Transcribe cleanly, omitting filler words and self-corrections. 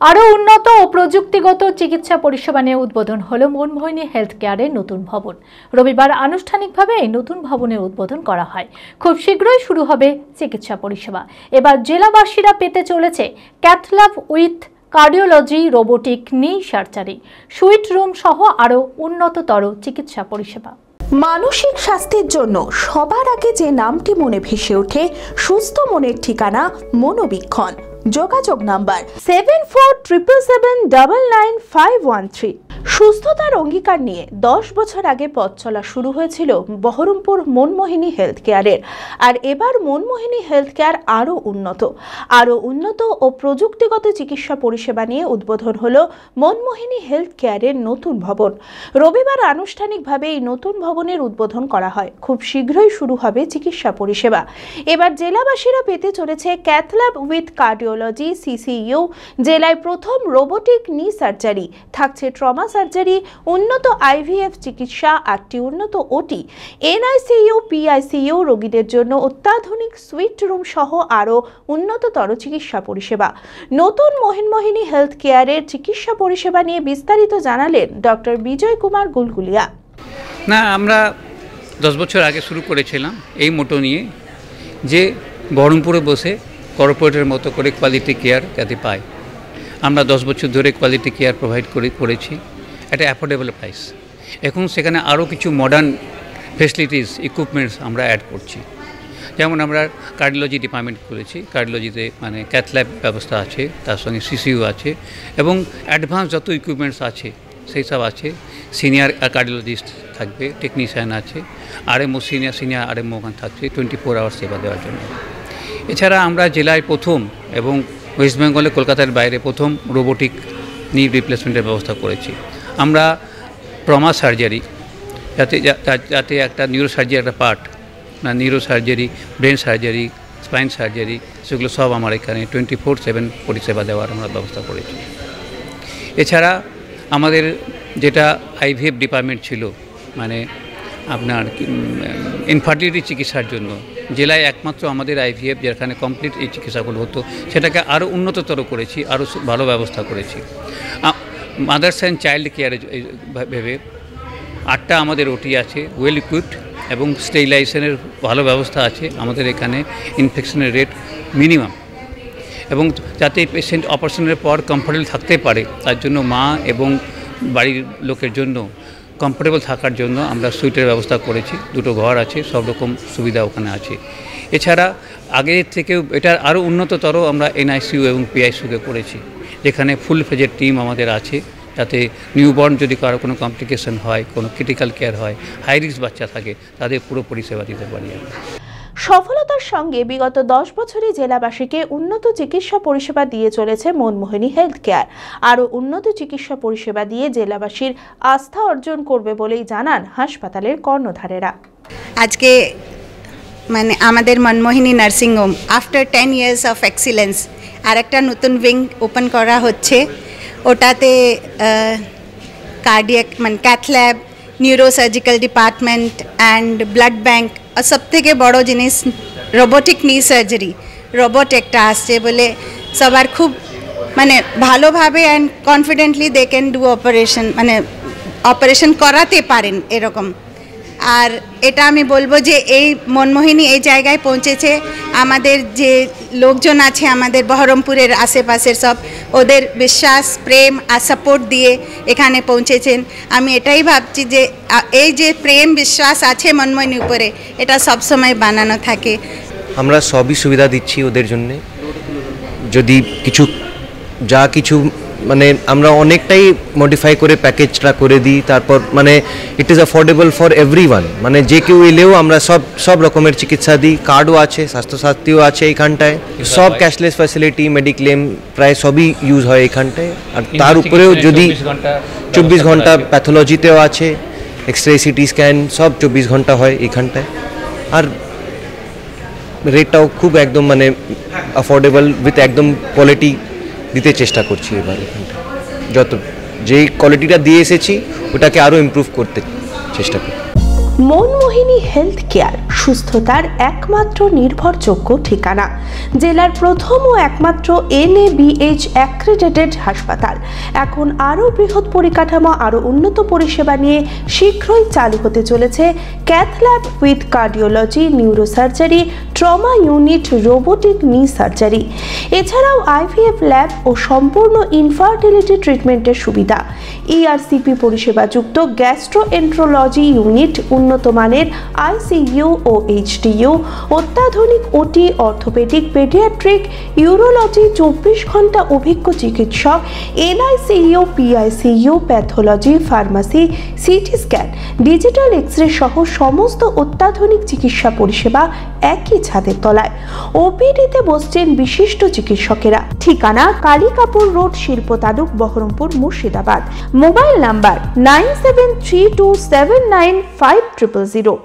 আরও উন্নত ও প্রযুক্তিগত চিকিৎসা পরিষেবা নিয়ে উদ্বোধন হলো মনমোহিনী হেলথ কেয়ারের নতুন ভবন। রবিবার আনুষ্ঠানিকভাবে এই নতুন ভবনের উদ্বোধন করা হয়। খুব শীঘ্রই শুরু হবে চিকিৎসা পরিষেবা। এবার জেলাবাসীরা পেতে চলেছে cath lab with cardiology, robotic নি সার্জারি, সুইট রুম সহ আরও উন্নততর চিকিৎসা পরিষেবা। মানসিক স্বাস্থ্যের জন্য সবার আগে যে নামটি মনে ভেসে ওঠে, সুস্থ মনের ঠিকানা মনোবীক্ষণ। যোগাযোগ নাম্বার 7477799513। সুস্থতার অঙ্গীকার নিয়ে 10 বছর আগে পথ চলা শুরু হয়েছিল বহরমপুর মনমোহিনী হেলথ কেয়ারের। আর এবার মনমোহিনী হেলথ কেয়ার আরও উন্নত ও প্রযুক্তিগত চিকিৎসা পরিষেবা নিয়ে উদ্বোধন হলো মনমোহিনী হেলথ কেয়ারের নতুন ভবন। রবিবার আনুষ্ঠানিকভাবে এই নতুন ভবনের উদ্বোধন করা হয়। খুব শীঘ্রই শুরু হবে চিকিৎসা পরিষেবা। এবার জেলাবাসীরা পেতে চলেছে cath lab with cardiology, CCU, জেলায় প্রথম রোবোটিক নি সার্জারি, থাকছে ট্রমা সার্জারি, উন্নত আইভিএফ চিকিৎসা, 8টি উন্নত ওটি, এনআইসিইউ, পিআইসিইউ, রোগীদের জন্য অত্যাধুনিক সুইট রুম সহ আরও উন্নততর চিকিৎসা পরিষেবা। নতুন মনমোহিনী হেলথ কেয়ারের চিকিৎসা পরিষেবা নিয়ে বিস্তারিত জানালেন ডক্টর বিজয় কুমার গুলগুলিয়া। আমরা 10 বছর আগে শুরু করেছিলাম এই মোটো নিয়ে, যে বহরমপুরে বসে কর্পোরেটের মতো করে কোয়ালিটি কেয়ার যাতে পায়। আমরা 10 বছর ধরে কোয়ালিটি কেয়ার প্রোভাইড করেছি একটা অ্যাফোর্ডেবল প্রাইস। এখন সেখানে আরও কিছু মডার্ন ফেসিলিটিস, ইকুইপমেন্টস আমরা অ্যাড করছি। যেমন আমরা কার্ডিওলজি ডিপার্টমেন্ট করেছি, কার্ডিওলজিতে মানে ক্যাথ ল্যাব ব্যবস্থা আছে, তার সঙ্গে সিসিইউ আছে এবং অ্যাডভান্স যত ইকুইপমেন্টস আছে সেই সব আছে। সিনিয়র কার্ডিওলজিস্ট থাকবে, টেকনিশিয়ান আছে, আরএমও সিনিয়র আরএমও ওখানে থাকছে 24 আওয়ার সেবা দেওয়ার জন্য। এছাড়া আমরা জেলায় প্রথম এবং ওয়েস্ট বেঙ্গলে কলকাতার বাইরে প্রথম রোবোটিক নি রিপ্লেসমেন্টের ব্যবস্থা করেছি। আমরা ট্রমা সার্জারি, যাতে একটা নিউরো সার্জারি একটা পার্ট, না neuro surgery, brain surgery, spine surgery, সেগুলো সব আমার এখানে 24/7 পরিষেবা দেওয়ার আমরা ব্যবস্থা করেছি। এছাড়া আমাদের যেটা আইভিএফ ডিপার্টমেন্ট ছিল, মানে আপনার ইনফার্টিলিটি চিকিৎসার জন্য জেলায় একমাত্র আমাদের আইভিএফ, যেখানে কমপ্লিট এই চিকিৎসাগুলো হতো, সেটাকে আরও উন্নততর করেছি, আরও ভালো ব্যবস্থা করেছি। মাদার্স অ্যান্ড চাইল্ড কেয়ারে ভেবে 8টা আমাদের ওটি আছে, ওয়েল ইকুইপড এবং স্টেরিলাইজেশনের ভালো ব্যবস্থা আছে আমাদের এখানে। ইনফেকশনের রেট মিনিমাম, এবং যাতে পেশেন্ট অপারেশনের পর কমফোর্টেবল থাকতে পারে তার জন্য মা এবং বাড়ির লোকের জন্য কমফোর্টেবল থাকার জন্য আমরা সুইটের ব্যবস্থা করেছি। 2টো ঘর আছে, সব রকম সুবিধা ওখানে আছে। এছাড়া আগের থেকেও এটার আরও উন্নততর আমরা এনআইসিইউ এবং পিআইসিইউকে করেছি, যেখানে ফুল ফেজের টিম আমাদের আছে, যাতে নিউবর্ন যদি কারো কোনো কমপ্লিকেশন হয়, কোনো ক্রিটিক্যাল কেয়ার হয়, হাই রিস্ক বাচ্চা থাকে, তাদের পুরো পরিষেবা দিতে পারি। সফলতার সঙ্গে বিগত 10 বছরে জেলাবাসীকে উন্নত চিকিৎসা পরিষেবা দিয়ে চলেছে মনমোহিনী হেলথ কেয়ার। আরও উন্নত চিকিৎসা পরিষেবা দিয়ে জেলাবাসীর আস্থা অর্জন করবে বলেই জানান হাসপাতালের কর্ণধারেরা। আজকে মানে আমাদের Manmohini nursing home after 10 years of excellence আর একটা নতুন উইং ওপেন করা হচ্ছে। ওটাতে কার্ডিয়াক মানে cath lab, neurosurgical department and blood bank, আর সবথেকে বড় জিনিস রোবোটিক নি সার্জারি, রোবট একটা আসছে বলে সবার খুব মানে ভালোভাবে and confidently they can do operation, মানে অপারেশন করাতে পারেন এরকম। আর এটা আমি বলবো যে এই মনমোহিনী এই জায়গায় পৌঁছেছে, আমাদের যে লোকজন আছে আমাদের বহরমপুরের আশেপাশের সব, ওদের বিশ্বাস, প্রেম আর সাপোর্ট দিয়ে এখানে পৌঁছেছেন। আমি এটাই ভাবছি যে এই যে প্রেম বিশ্বাস আছে মনমোহিনীর উপরে, এটা সবসময় বানানো থাকে। আমরা সবই সুবিধা দিচ্ছি ওদের জন্যে। যদি কিছু মানে আমরা অনেকটাই মডিফাই করে প্যাকেজটা করে দিই, তারপর মানে it is affordable for everyone, মানে যে কেউ এলেও আমরা সব রকমের চিকিৎসা দিই। কার্ডও আছে, স্বাস্থ্যসাথীও আছে এইখানটায়, সব ক্যাশলেস ফ্যাসিলিটি, মেডিক্লেম প্রায় সবই ইউজ হয় এইখানটায়। আর তার উপরেও যদি 24 ঘন্টা প্যাথোলজিতেও আছে, এক্স রে, সিটি স্ক্যান সব 24 ঘন্টা হয় এইখানটায়। আর রেটটাও খুব একদম মানে অ্যাফোর্ডেবল উইথ একদম কোয়ালিটি দিতে চেষ্টা করছি। এবার এখানটা যেই কোয়ালিটিটা দিয়ে এসেছি ওটাকে আরও ইমপ্রুভ করতে চেষ্টা করি। মনমোহিনী হেলথ কেয়ার সুস্থতার একমাত্র নির্ভরযোগ্য ঠিকানা। জেলার প্রথম ও একমাত্র NABH অ্যাক্রেডিটেড হাসপাতাল। এখন আরও বৃহৎ পরিকাঠামো, আরও উন্নত পরিষেবা নিয়ে শীঘ্রই চালু হতে চলেছে cath lab with cardiology, neurosurgery, trauma unit, robotic নি সার্জারি, এছাড়াও IVF ল্যাব ও সম্পূর্ণ ইনফার্টিলিটি ট্রিটমেন্টের সুবিধা, ERCP পরিষেবাযুক্ত গ্যাস্ট্রোএন্ট্রোলজি ইউনিট, উন্নত মানের ICU ও HDU, অত্যাধুনিক OT, অর্থোপেডিক, পেডিয়াট্রিক, ইউরোলজি, 24 ঘন্টা অভিজ্ঞ চিকিৎসক, NICU, PICU, pathology, pharmacy, CT scan, digital x ray সহ সমস্ত অত্যাধুনিক চিকিৎসা পরিষেবা একই ছাদের তলায়। OPD-তে বসছেন বিশিষ্ট চিকিৎসকেরা। ঠিকানা কালিকাপুর রোড, শিল্প তালুক, বহরমপুর, মুর্শিদাবাদ। Mobile number 9732795000।